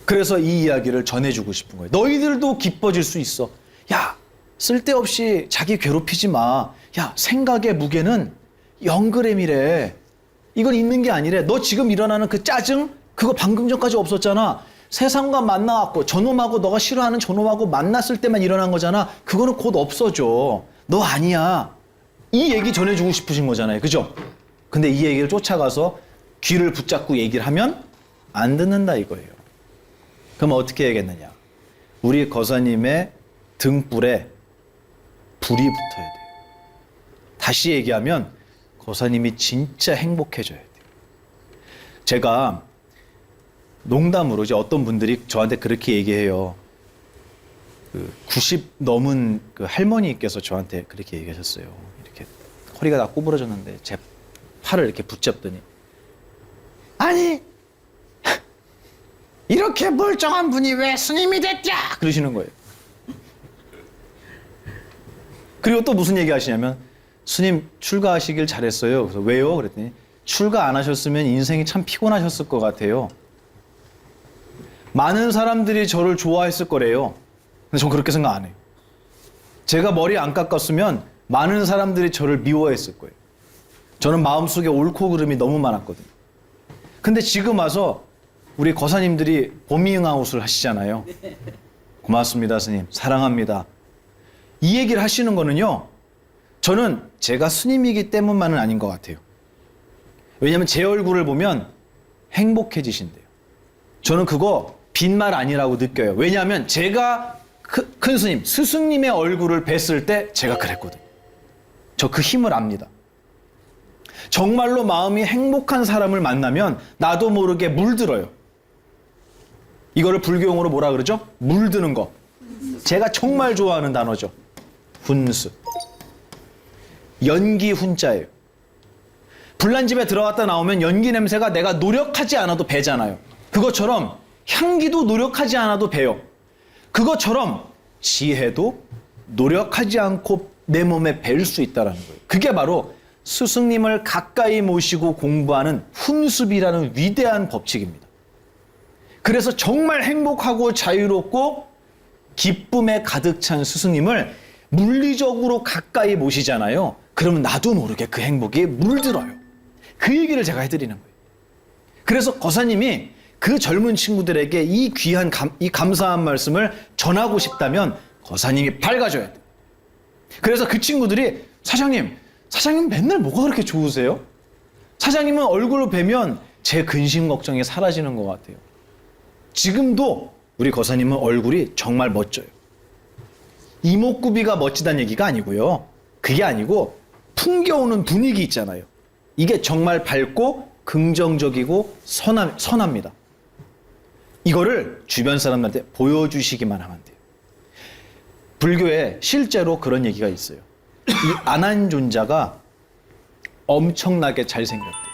그래서 이 이야기를 전해주고 싶은 거예요. 너희들도 기뻐질 수 있어. 야, 쓸데없이 자기 괴롭히지 마. 야, 생각의 무게는 0g이래. 이건 있는 게 아니래. 너 지금 일어나는 그 짜증? 그거 방금 전까지 없었잖아. 세상과 만나갖고 저놈하고 너가 싫어하는 저놈하고 만났을 때만 일어난 거잖아. 그거는 곧 없어져. 너 아니야. 이 얘기 전해주고 싶으신 거잖아요. 그죠? 근데 이 얘기를 쫓아가서 귀를 붙잡고 얘기를 하면 안 듣는다 이거예요. 그럼 어떻게 해야겠느냐? 우리 거사님의 등불에 불이 붙어야 돼요. 다시 얘기하면 거사님이 진짜 행복해져야 돼요. 제가 농담으로 이제 어떤 분들이 저한테 그렇게 얘기해요. 90 넘은 그 할머니께서 저한테 그렇게 얘기하셨어요. 이렇게 허리가 다 구부러졌는데 제 팔을 이렇게 붙잡더니 아니 이렇게 멀쩡한 분이 왜 스님이 됐냐 그러시는 거예요. 그리고 또 무슨 얘기 하시냐면 스님 출가하시길 잘했어요. 그래서 왜요? 그랬더니 출가 안 하셨으면 인생이 참 피곤하셨을 것 같아요. 많은 사람들이 저를 좋아했을 거래요. 근데 전 그렇게 생각 안 해요. 제가 머리 안 깎았으면 많은 사람들이 저를 미워했을 거예요. 저는 마음속에 옳고 그름이 너무 많았거든요. 근데 지금 와서 우리 거사님들이 보미응아웃을 하시잖아요. 고맙습니다, 스님. 사랑합니다. 이 얘기를 하시는 거는요. 저는 제가 스님이기 때문만은 아닌 것 같아요. 왜냐하면 제 얼굴을 보면 행복해지신대요. 저는 그거 빈말 아니라고 느껴요. 왜냐하면 제가 큰 스님, 스승님의 얼굴을 뵀을 때 제가 그랬거든요. 저 그 힘을 압니다. 정말로 마음이 행복한 사람을 만나면 나도 모르게 물들어요. 이거를 불교용어로 뭐라 그러죠? 물드는 거. 제가 정말 좋아하는 단어죠. 훈수. 연기 훈자예요. 불난집에 들어갔다 나오면 연기 냄새가 내가 노력하지 않아도 배잖아요. 그것처럼 향기도 노력하지 않아도 배요. 그것처럼 지혜도 노력하지 않고 내 몸에 뵐 수 있다는 거예요. 그게 바로 스승님을 가까이 모시고 공부하는 훈습이라는 위대한 법칙입니다. 그래서 정말 행복하고 자유롭고 기쁨에 가득 찬 스승님을 물리적으로 가까이 모시잖아요. 그러면 나도 모르게 그 행복이 물들어요. 그 얘기를 제가 해드리는 거예요. 그래서 거사님이 그 젊은 친구들에게 이 귀한 이 감사한 말씀을 전하고 싶다면 거사님이 밝아져야 돼요. 그래서 그 친구들이 사장님 사장님 맨날 뭐가 그렇게 좋으세요? 사장님은 얼굴을 뵈면 제 근심 걱정이 사라지는 것 같아요. 지금도 우리 거사님은 얼굴이 정말 멋져요. 이목구비가 멋지다는 얘기가 아니고요. 그게 아니고 풍겨오는 분위기 있잖아요. 이게 정말 밝고 긍정적이고 선합니다. 이거를 주변 사람들한테 보여주시기만 하면 돼요. 불교에 실제로 그런 얘기가 있어요. 이 아난존자가 엄청나게 잘생겼대요.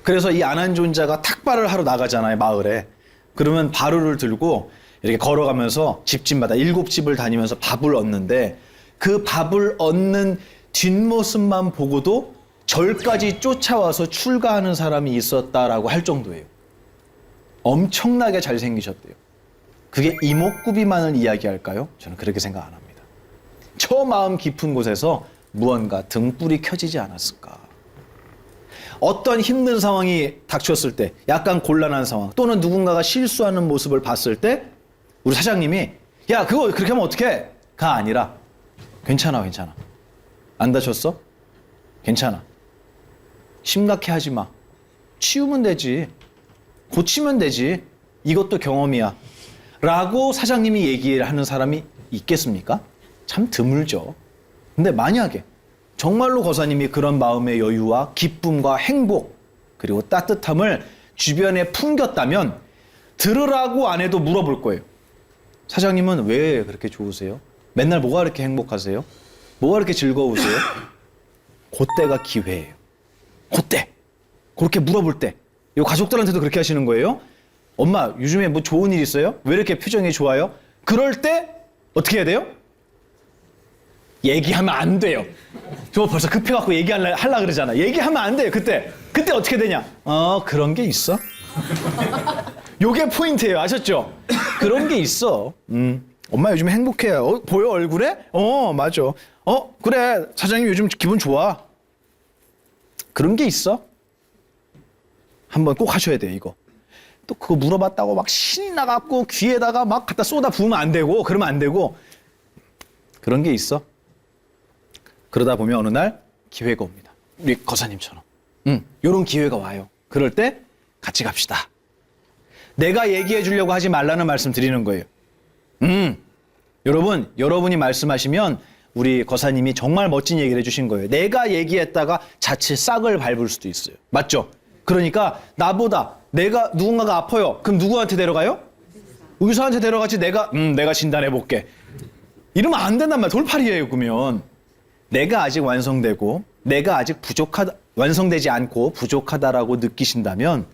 그래서 이 아난존자가 탁발을 하러 나가잖아요, 마을에. 그러면 바루를 들고 이렇게 걸어가면서 집집마다 7집을 다니면서 밥을 얻는데 그 밥을 얻는 뒷모습만 보고도 절까지 쫓아와서 출가하는 사람이 있었다라고 할 정도예요. 엄청나게 잘생기셨대요. 그게 이목구비만을 이야기할까요? 저는 그렇게 생각 안 합니다. 저 마음 깊은 곳에서 무언가 등불이 켜지지 않았을까. 어떤 힘든 상황이 닥쳤을 때, 약간 곤란한 상황, 또는 누군가가 실수하는 모습을 봤을 때 우리 사장님이 야 그거 그렇게 하면 어떡해? 가 아니라 괜찮아 괜찮아. 안 다쳤어? 괜찮아. 심각해 하지 마. 치우면 되지. 고치면 되지. 이것도 경험이야. 라고 사장님이 얘기를 하는 사람이 있겠습니까? 참 드물죠. 근데 만약에 정말로 거사님이 그런 마음의 여유와 기쁨과 행복 그리고 따뜻함을 주변에 풍겼다면 들으라고 안 해도 물어볼 거예요. 사장님은 왜 그렇게 좋으세요? 맨날 뭐가 그렇게 행복하세요? 뭐가 그렇게 즐거우세요? 그때가 기회예요. 그때 그렇게 물어볼 때 이 가족들한테도 그렇게 하시는 거예요. 엄마 요즘에 뭐 좋은 일 있어요? 왜 이렇게 표정이 좋아요? 그럴 때 어떻게 해야 돼요? 얘기하면 안 돼요. 저 벌써 급해갖고 얘기하려 그러잖아. 얘기하면 안 돼요. 그때 어떻게 되냐? 그런 게 있어? 요게 포인트예요. 아셨죠? 그런 게 있어. 엄마 요즘 행복해요. 보여 얼굴에? 맞아. 그래 사장님 요즘 기분 좋아. 그런 게 있어? 한번 꼭 하셔야 돼요. 이거. 또 그거 물어봤다고 막 신이 나갖고 귀에다가 막 갖다 쏟아 부으면 안 되고 그러면 안 되고 그런 게 있어. 그러다 보면 어느 날 기회가 옵니다. 우리 거사님처럼. 요런 기회가 와요. 그럴 때 같이 갑시다. 내가 얘기해 주려고 하지 말라는 말씀 드리는 거예요. 여러분이 말씀하시면 우리 거사님이 정말 멋진 얘기를 해주신 거예요. 내가 얘기했다가 자칫 싹을 밟을 수도 있어요. 맞죠? 그러니까 나보다 누군가가 아파요. 그럼 누구한테 데려가요? 의사한테 데려가지 내가 진단해 볼게. 이러면 안 된단 말이야. 돌팔이에요. 그러면 내가 아직 완성되고 내가 아직 완성되지 않고 부족하다라고 느끼신다면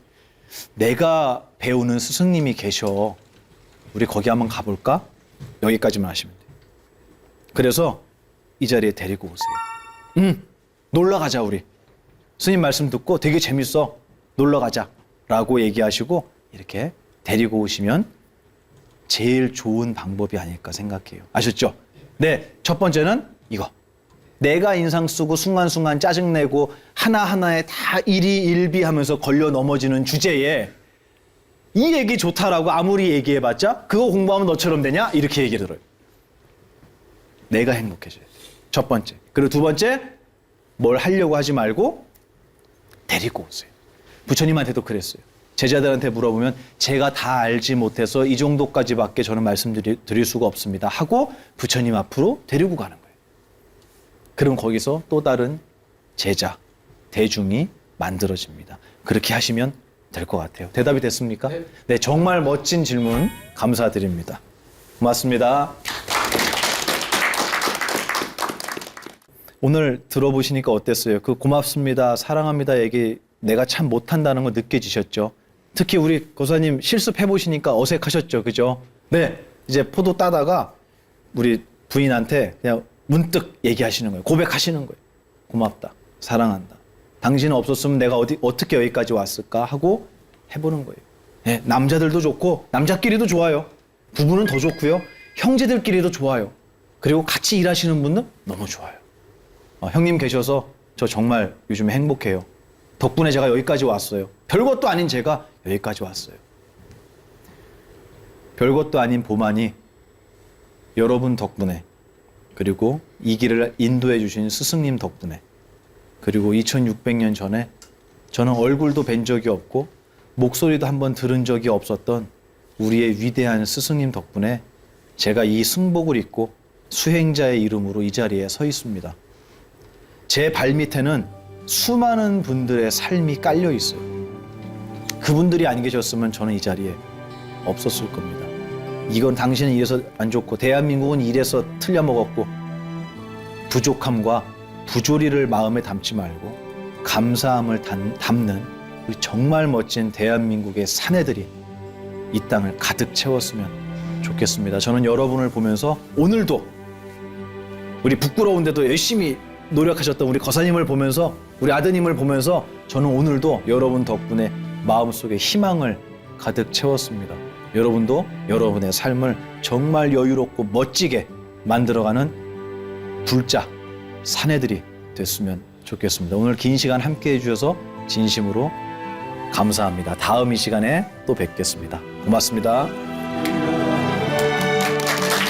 내가 배우는 스승님이 계셔. 우리 거기 한번 가볼까? 여기까지만 하시면 돼요. 그래서 이 자리에 데리고 오세요. 놀러 가자 우리. 스님 말씀 듣고 되게 재밌어. 놀러 가자. 라고 얘기하시고 이렇게 데리고 오시면 제일 좋은 방법이 아닐까 생각해요. 아셨죠? 네, 첫 번째는 이거. 내가 인상 쓰고 순간순간 짜증내고 하나하나에 다 일희일비하면서 걸려 넘어지는 주제에 이 얘기 좋다라고 아무리 얘기해봤자 그거 공부하면 너처럼 되냐? 이렇게 얘기를 들어요. 내가 행복해져야 돼. 첫 번째. 그리고 두 번째, 뭘 하려고 하지 말고 데리고 오세요. 부처님한테도 그랬어요. 제자들한테 물어보면 제가 다 알지 못해서 이 정도까지밖에 저는 말씀드릴 수가 없습니다 하고 부처님 앞으로 데리고 가는 거예요. 그럼 거기서 또 다른 제자, 대중이 만들어집니다. 그렇게 하시면 될 것 같아요. 대답이 됐습니까? 네, 정말 멋진 질문 감사드립니다. 고맙습니다. 오늘 들어보시니까 어땠어요? 그 고맙습니다, 사랑합니다 얘기 내가 참 못한다는 거 느껴지셨죠? 특히 우리 고사님 실습해보시니까 어색하셨죠? 그죠? 네, 이제 포도 따다가 우리 부인한테 그냥 문득 얘기하시는 거예요. 고백하시는 거예요. 고맙다, 사랑한다. 당신은 없었으면 내가 어떻게 여기까지 왔을까 하고 해보는 거예요. 네, 남자들도 좋고 남자끼리도 좋아요. 부부는 더 좋고요. 형제들끼리도 좋아요. 그리고 같이 일하시는 분은 너무 좋아요. 형님 계셔서 저 정말 요즘 행복해요. 덕분에 제가 여기까지 왔어요. 별것도 아닌 제가 여기까지 왔어요. 별것도 아닌 보만이 여러분 덕분에 그리고 이 길을 인도해 주신 스승님 덕분에, 그리고 2600년 전에 저는 얼굴도 뵌 적이 없고 목소리도 한번 들은 적이 없었던 우리의 위대한 스승님 덕분에 제가 이 승복을 입고 수행자의 이름으로 이 자리에 서 있습니다. 제 발밑에는 수많은 분들의 삶이 깔려 있어요. 그분들이 안 계셨으면 저는 이 자리에 없었을 겁니다. 이건 당신은 이래서 안 좋고 대한민국은 이래서 틀려 먹었고, 부족함과 부조리를 마음에 담지 말고 감사함을 담는 우리 정말 멋진 대한민국의 사내들이 이 땅을 가득 채웠으면 좋겠습니다. 저는 여러분을 보면서 오늘도 우리 부끄러운데도 열심히 노력하셨던 우리 거사님을 보면서, 우리 아드님을 보면서 저는 오늘도 여러분 덕분에 마음속에 희망을 가득 채웠습니다. 여러분도 여러분의 삶을 정말 여유롭고 멋지게 만들어가는 불자 사내들이 됐으면 좋겠습니다. 오늘 긴 시간 함께 해주셔서 진심으로 감사합니다. 다음 이 시간에 또 뵙겠습니다. 고맙습니다.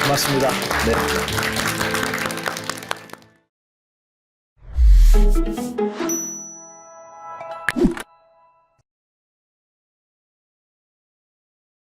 고맙습니다. 네.